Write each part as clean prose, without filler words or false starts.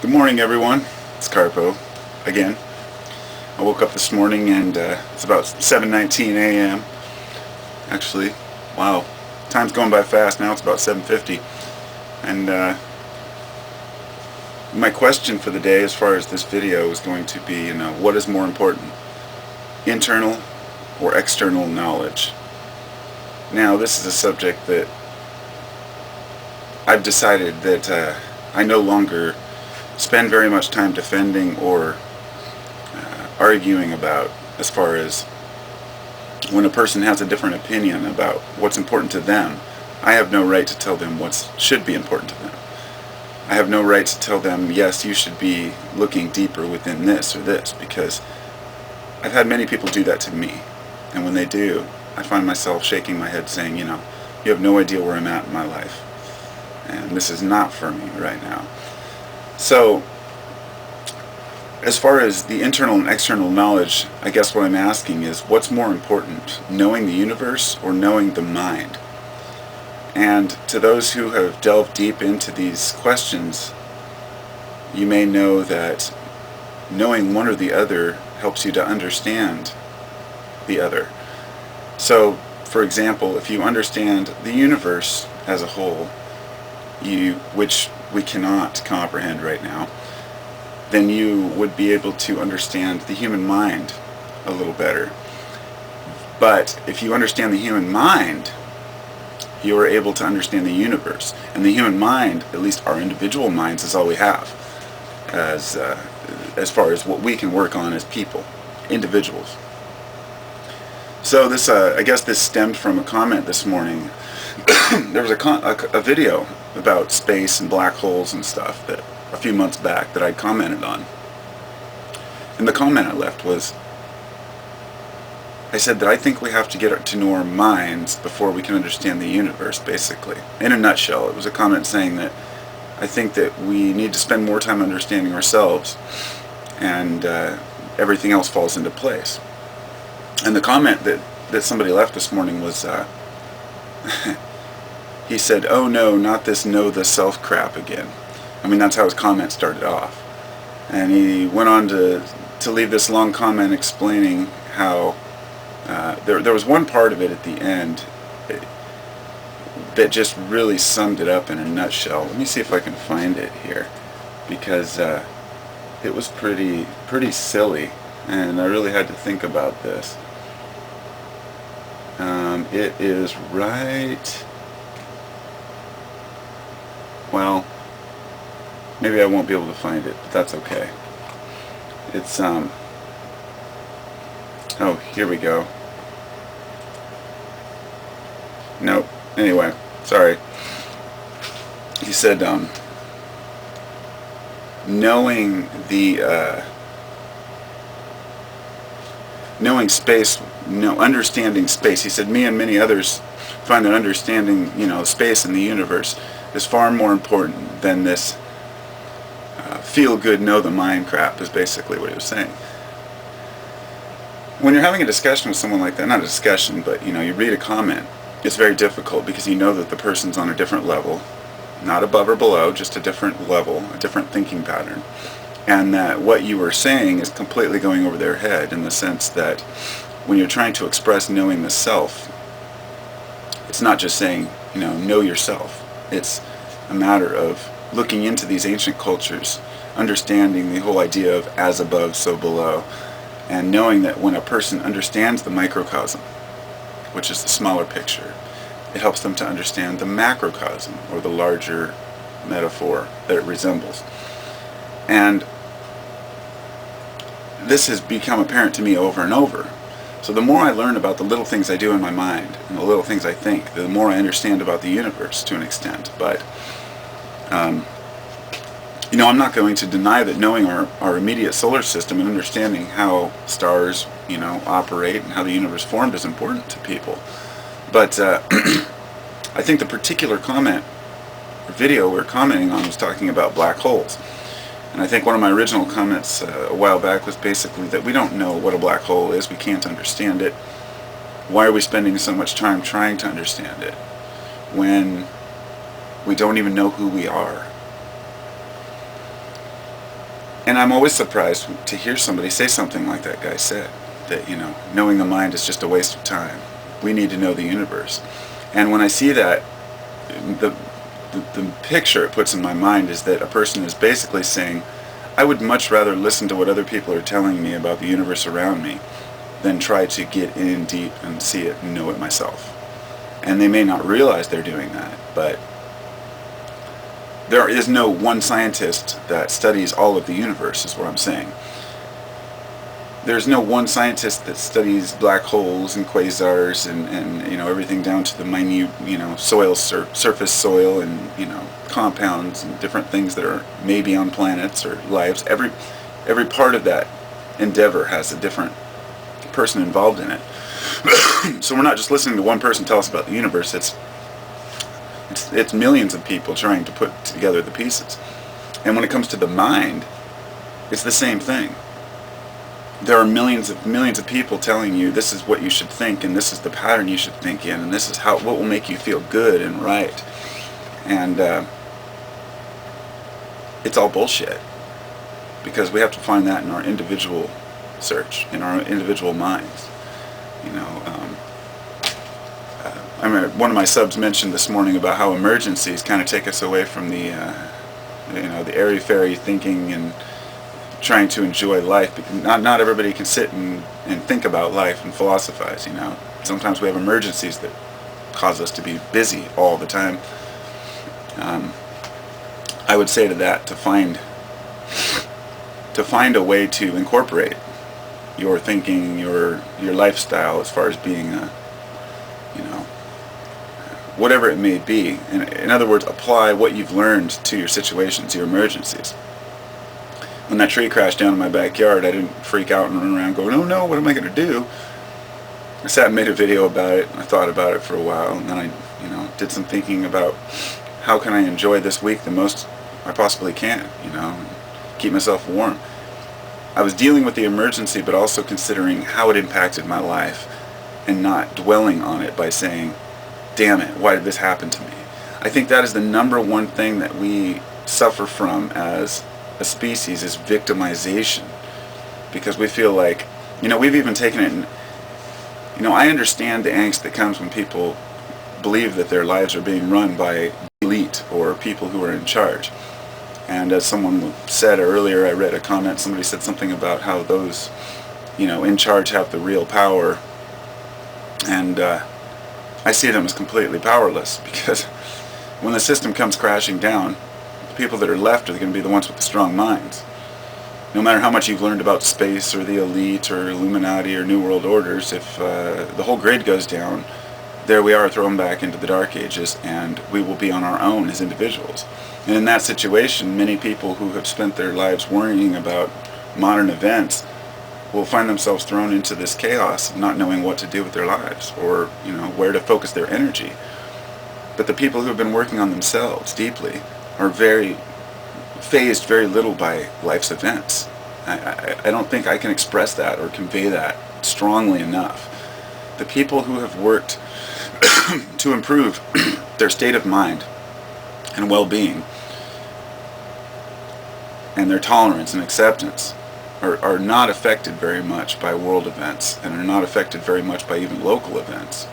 Good morning, everyone. It's Carpo again. I woke up this morning and it's about 7:19 a.m. Actually, wow, time's going by fast. Now it's about 7:50. And my question for the day, as far as this video, is going to be, what is more important, internal or external knowledge? Now, this is a subject that I've decided that I no longer spend very much time defending or arguing about, as far as when a person has a different opinion about what's important to them. I have no right to tell them what should be important to them. I have no right to tell them, yes, you should be looking deeper within this or this, because I've had many people do that to me. And when they do, I find myself shaking my head saying, you have no idea where I'm at in my life. And this is not for me right now. So, as far as the internal and external knowledge, I guess what I'm asking is, what's more important, knowing the universe or knowing the mind? And to those who have delved deep into these questions, you may know that knowing one or the other helps you to understand the other. So, for example, if you understand the universe as a whole, which we cannot comprehend right now, then you would be able to understand the human mind a little better. But if you understand the human mind, you are able to understand the universe. And the human mind, at least our individual minds, is all we have as far as what we can work on as people, individuals. So this, I guess this stemmed from a comment this morning. There was a video about space and black holes and stuff that a few months back that I commented on. And the comment I left was, I said that I think we have to get to know our minds before we can understand the universe, basically. In a nutshell, it was a comment saying that I think that we need to spend more time understanding ourselves, and everything else falls into place. And the comment that somebody left this morning was, he said, "Oh no, not this know the self crap again." I mean, that's how his comment started off. And he went on to leave this long comment explaining how there was one part of it at the end that just really summed it up in a nutshell. Let me see if I can find it here, because it was pretty silly, and I really had to think about this. It is right... Well, maybe I won't be able to find it, but that's okay. It's, oh, here we go. Nope. Anyway, sorry. He said, knowing space, understanding space. He said, me and many others find that understanding, space and the universe is far more important than this feel good, know the mind crap, is basically what he was saying. When you're having a discussion with someone like that, not a discussion, but you read a comment, it's very difficult because you know that the person's on a different level, not above or below, just a different level, a different thinking pattern, and that what you were saying is completely going over their head, in the sense that when you're trying to express knowing the self, it's not just saying, know yourself. It's a matter of looking into these ancient cultures, understanding the whole idea of as above, so below, and knowing that when a person understands the microcosm, which is the smaller picture, it helps them to understand the macrocosm, or the larger metaphor that it resembles. And this has become apparent to me over and over. So the more I learn about the little things I do in my mind, and the little things I think, the more I understand about the universe to an extent. But, I'm not going to deny that knowing our immediate solar system and understanding how stars, operate and how the universe formed is important to people. But I think the particular comment or video we're commenting on was talking about black holes. And I think one of my original comments a while back was basically that we don't know what a black hole is, we can't understand it. Why are we spending so much time trying to understand it when we don't even know who we are? And I'm always surprised to hear somebody say something like that guy said, that, knowing the mind is just a waste of time. We need to know the universe. And when I see that, the picture it puts in my mind is that a person is basically saying, I would much rather listen to what other people are telling me about the universe around me than try to get in deep and see it and know it myself. And they may not realize they're doing that, but there is no one scientist that studies all of the universe, is what I'm saying. There's no one scientist that studies black holes and quasars and everything down to the minute surface soil and compounds and different things that are maybe on planets or lives. Every part of that endeavor has a different person involved in it. So we're not just listening to one person tell us about the universe. It's millions of people trying to put together the pieces. And when it comes to the mind, it's the same thing. There are millions of people telling you this is what you should think, and this is the pattern you should think in, and this is what will make you feel good and right. And it's all bullshit, because we have to find that in our individual search, in our individual minds. I mean, one of my subs mentioned this morning about how emergencies kind of take us away from the airy-fairy thinking and trying to enjoy life. Not everybody can sit and think about life and philosophize. Sometimes we have emergencies that cause us to be busy all the time. I would say to that, to find a way to incorporate your thinking, your lifestyle, as far as being whatever it may be. In other words, apply what you've learned to your situations, your emergencies. When that tree crashed down in my backyard, I didn't freak out and run around going, oh no, what am I going to do? I sat and made a video about it, and I thought about it for a while, and then I did some thinking about how can I enjoy this week the most I possibly can, and keep myself warm. I was dealing with the emergency, but also considering how it impacted my life, and not dwelling on it by saying, damn it, why did this happen to me? I think that is the number one thing that we suffer from as a species, is victimization. Because we feel like, we've even taken it, and, I understand the angst that comes when people believe that their lives are being run by elite or people who are in charge. And as someone said earlier, I read a comment, somebody said something about how those, in charge have the real power. And I see them as completely powerless, because when the system comes crashing down, the people that are left are going to be the ones with the strong minds. No matter how much you've learned about space or the elite or Illuminati or New World Orders, if the whole grid goes down, there we are thrown back into the Dark Ages, and we will be on our own as individuals. And in that situation, many people who have spent their lives worrying about modern events will find themselves thrown into this chaos of not knowing what to do with their lives, or where to focus their energy. But the people who have been working on themselves deeply are phased very little by life's events. I don't think I can express that or convey that strongly enough. The people who have worked to improve their state of mind and well-being and their tolerance and acceptance are not affected very much by world events, and are not affected very much by even local events.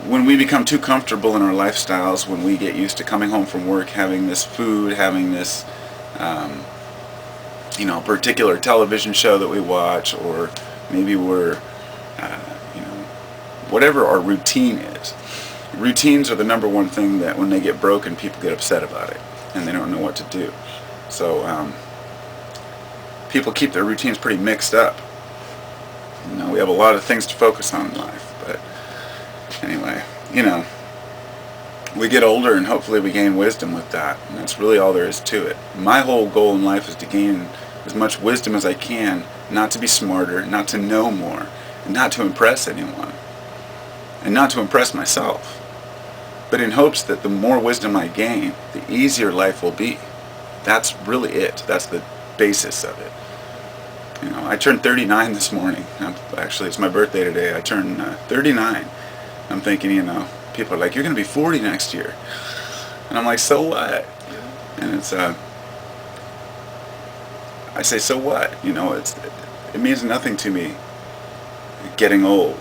When we become too comfortable in our lifestyles, when we get used to coming home from work, having this food, having this particular television show that we watch, or maybe we're whatever our routine is. Routines are the number one thing that when they get broken, people get upset about it, and they don't know what to do. So people keep their routines pretty mixed up. We have a lot of things to focus on in life, but anyway, we get older, and hopefully we gain wisdom with that, and that's really all there is to it. My whole goal in life is to gain as much wisdom as I can, not to be smarter, not to know more, and not to impress anyone, and not to impress myself, but in hopes that the more wisdom I gain, the easier life will be. That's really it. That's the basis of it. I turned 39 this morning. Actually, it's my birthday today. I turned 39. I'm thinking, people are like, you're going to be 40 next year. And I'm like, so what? And it's, I say, so what? It means nothing to me getting old.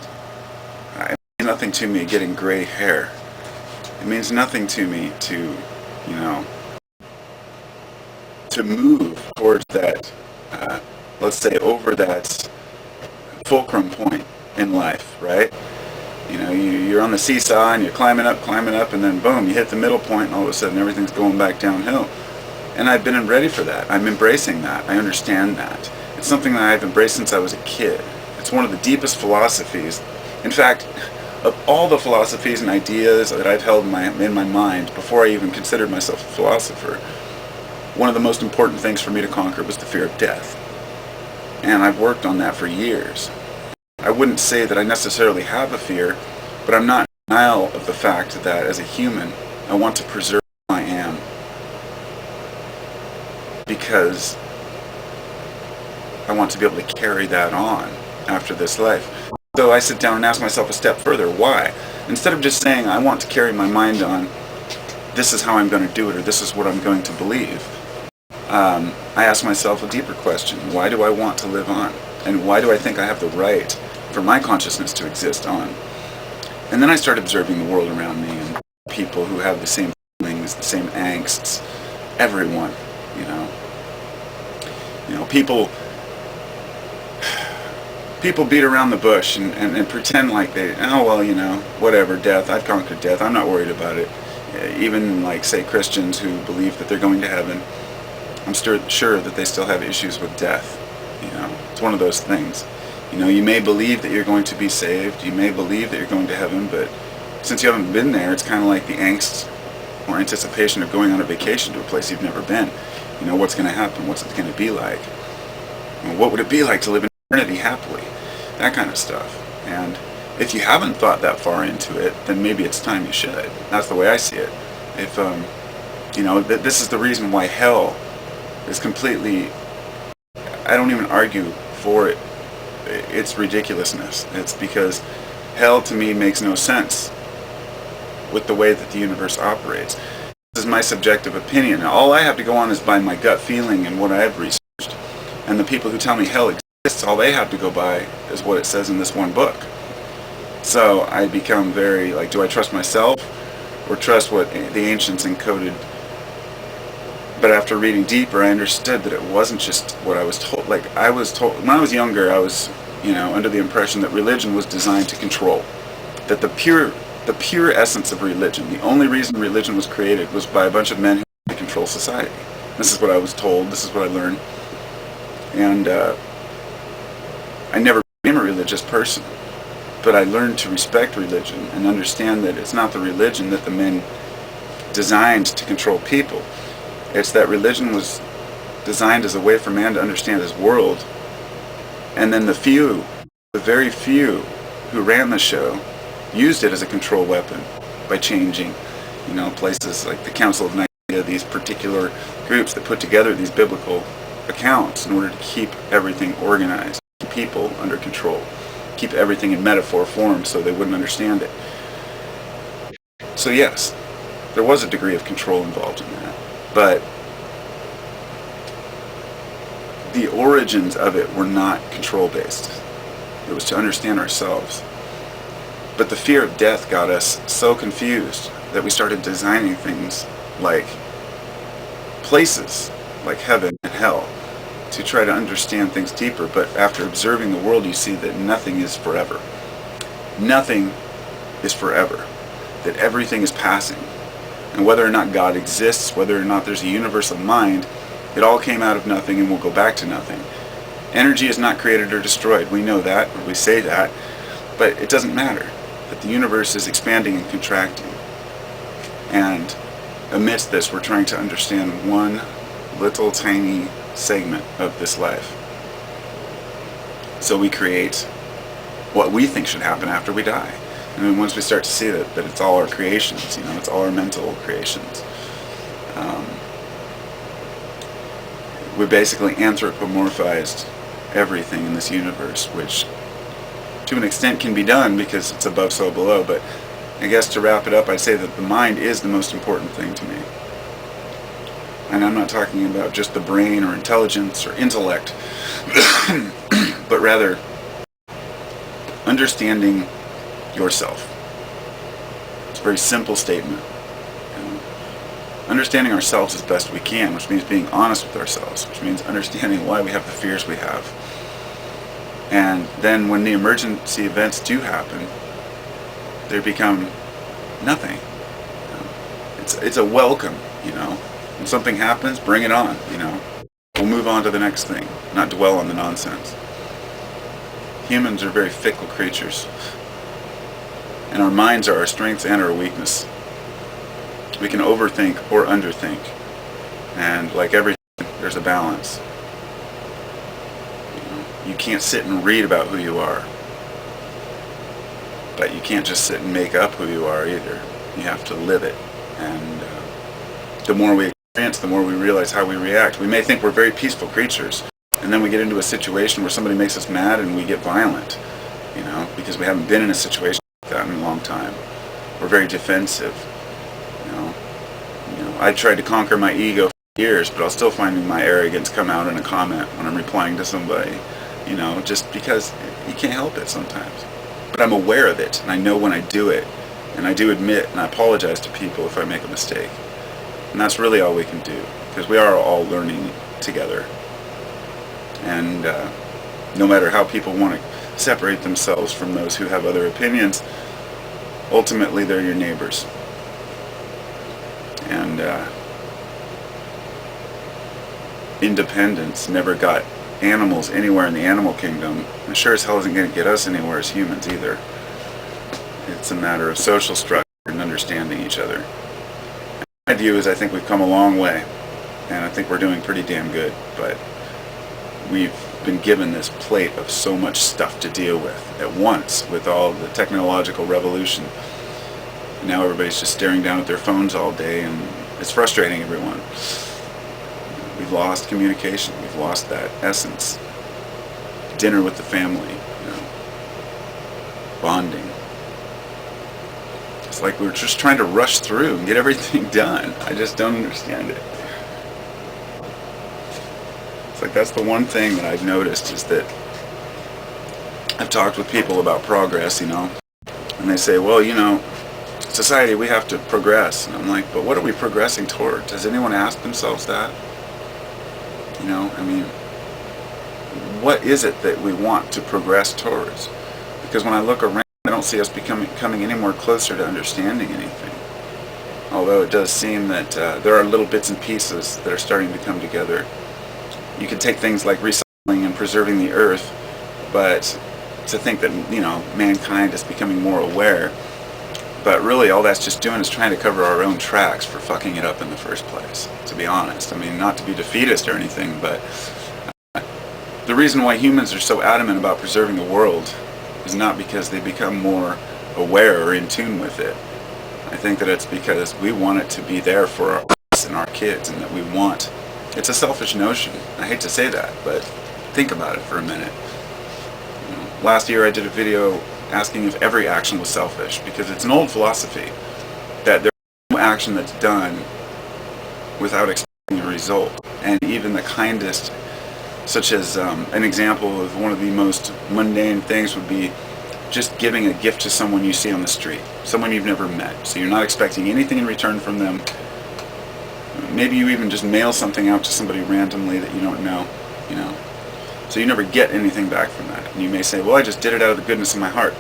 It means nothing to me getting gray hair. It means nothing to me to, you know, to move towards that, let's say over that fulcrum point in life, right? You're on the seesaw and you're climbing up, and then boom, you hit the middle point, and all of a sudden everything's going back downhill. And I've been ready for that. I'm embracing that. I understand that. It's something that I've embraced since I was a kid. It's one of the deepest philosophies. In fact, of all the philosophies and ideas that I've held in my mind before I even considered myself a philosopher, one of the most important things for me to conquer was the fear of death. And I've worked on that for years. I wouldn't say that I necessarily have a fear, but I'm not in denial of the fact that as a human, I want to preserve who I am. Because I want to be able to carry that on after this life. So I sit down and ask myself a step further, why? Instead of just saying, I want to carry my mind on, this is how I'm going to do it, or this is what I'm going to believe, I ask myself a deeper question. Why do I want to live on? And why do I think I have the right for my consciousness to exist on? And then I start observing the world around me and people who have the same feelings, the same angsts, everyone, people beat around the bush and pretend like whatever, death, I've conquered death, I'm not worried about it. Even say Christians who believe that they're going to heaven, I'm sure that they still have issues with death. It's one of those things. You may believe that you're going to be saved, you may believe that you're going to heaven, but since you haven't been there, it's kind of like the angst or anticipation of going on a vacation to a place you've never been. What's going to happen? What's it going to be like? What would it be like to live in eternity happily? That kind of stuff. And if you haven't thought that far into it, then maybe it's time you should. That's the way I see it. If, this is the reason why hell is completely, I don't even argue for it. It's ridiculousness. It's because hell to me makes no sense with the way that the universe operates. This is my subjective opinion. All I have to go on is by my gut feeling and what I've researched. And the people who tell me hell exists, all they have to go by is what it says in this one book. So I become very, do I trust myself or trust what the ancients encoded? But after reading deeper, I understood that it wasn't just what I was told. I was told, when I was younger, I was, under the impression that religion was designed to control. That the pure essence of religion, the only reason religion was created was by a bunch of men who wanted to control society. This is what I was told, this is what I learned. And I never became a religious person. But I learned to respect religion and understand that it's not the religion that the men designed to control people. It's that religion was designed as a way for man to understand his world. And then the very few who ran the show, used it as a control weapon by changing, places like the Council of Nicaea, these particular groups that put together these biblical accounts in order to keep everything organized, keep people under control, keep everything in metaphor form so they wouldn't understand it. So yes, there was a degree of control involved in that. But the origins of it were not control-based. It was to understand ourselves. But the fear of death got us so confused that we started designing things like places, like heaven and hell, to try to understand things deeper. But after observing the world, you see that nothing is forever. Nothing is forever. That everything is passing. And whether or not God exists, whether or not there's a universal mind, it all came out of nothing and will go back to nothing. Energy is not created or destroyed. We know that, or we say that, but it doesn't matter. That the universe is expanding and contracting. And amidst this, we're trying to understand one little tiny segment of this life. So we create what we think should happen after we die. And then once we start to see that it's all our creations, it's all our mental creations. We basically anthropomorphized everything in this universe, which to an extent can be done because it's above so below, but I guess to wrap it up, I'd say that the mind is the most important thing to me. and I'm not talking about just the brain or intelligence or intellect, but rather understanding yourself. It's a very simple statement. Understanding ourselves as best we can, which means being honest with ourselves, which means understanding why we have the fears we have. And then when the emergency events do happen, they become nothing. It's a welcome, When something happens, bring it on, We'll move on to the next thing, not dwell on the nonsense. Humans are very fickle creatures. And our minds are our strengths and our weakness. We can overthink or underthink. And like everything, there's a balance. You can't sit and read about who you are. But you can't just sit and make up who you are either. You have to live it. And the more we experience, the more we realize how we react. We may think we're very peaceful creatures, and then we get into a situation where somebody makes us mad and we get violent, because we haven't been in a situation like that in a long time. We're very defensive. I tried to conquer my ego for years, but I'll still find my arrogance come out in a comment when I'm replying to somebody, just because you can't help it sometimes. But I'm aware of it, and I know when I do it, and I do admit and I apologize to people if I make a mistake. And that's really all we can do, because we are all learning together. And no matter how people want to separate themselves from those who have other opinions, ultimately they're your neighbors. And independence never got animals anywhere in the animal kingdom, and sure as hell isn't going to get us anywhere as humans either. It's a matter of social structure and understanding each other. My view is I think we've come a long way, and I think we're doing pretty damn good, but we've been given this plate of so much stuff to deal with at once with all the technological revolution. Now everybody's just staring down at their phones all day, and it's frustrating everyone. We've lost communication. We've lost that essence. Dinner with the family, bonding. It's like we're just trying to rush through and get everything done. I just don't understand it. It's like that's the one thing that I've noticed is that I've talked with people about progress, and they say, well, society, we have to progress. And I'm like, but what are we progressing towards? Has anyone asked themselves that? What is it that we want to progress towards? Because when I look around, I don't see us coming any more closer to understanding anything. Although it does seem that there are little bits and pieces that are starting to come together. You could take things like recycling and preserving the earth, but to think that, mankind is becoming more aware. But really all that's just doing is trying to cover our own tracks for fucking it up in the first place, to be honest. Not to be defeatist or anything, but the reason why humans are so adamant about preserving the world is not because they become more aware or in tune with it. I think that it's because we want it to be there for us and our kids, and that we want... It's a selfish notion. I hate to say that, but think about it for a minute. Last year I did a video asking if every action was selfish, because it's an old philosophy that there's no action that's done without expecting a result. And even the kindest, such as an example of one of the most mundane things would be just giving a gift to someone you see on the street, someone you've never met. So you're not expecting anything in return from them. Maybe you even just mail something out to somebody randomly that you don't know, So you never get anything back from that. And you may say, well, I just did it out of the goodness of my heart.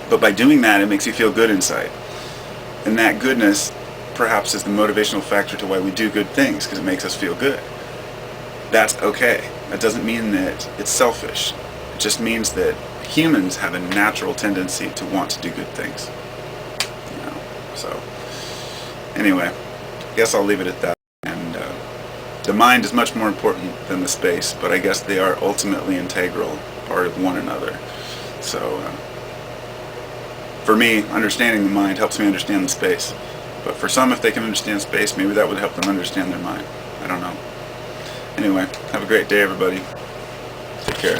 But by doing that, it makes you feel good inside. And that goodness, perhaps, is the motivational factor to why we do good things, because it makes us feel good. That's okay. That doesn't mean that it's selfish. It just means that humans have a natural tendency to want to do good things. So, anyway, I guess I'll leave it at that. And the mind is much more important than the space, but I guess they are ultimately integral part of one another. So, for me, understanding the mind helps me understand the space. But for some, if they can understand space, maybe that would help them understand their mind. I don't know. Anyway, have a great day, everybody. Take care.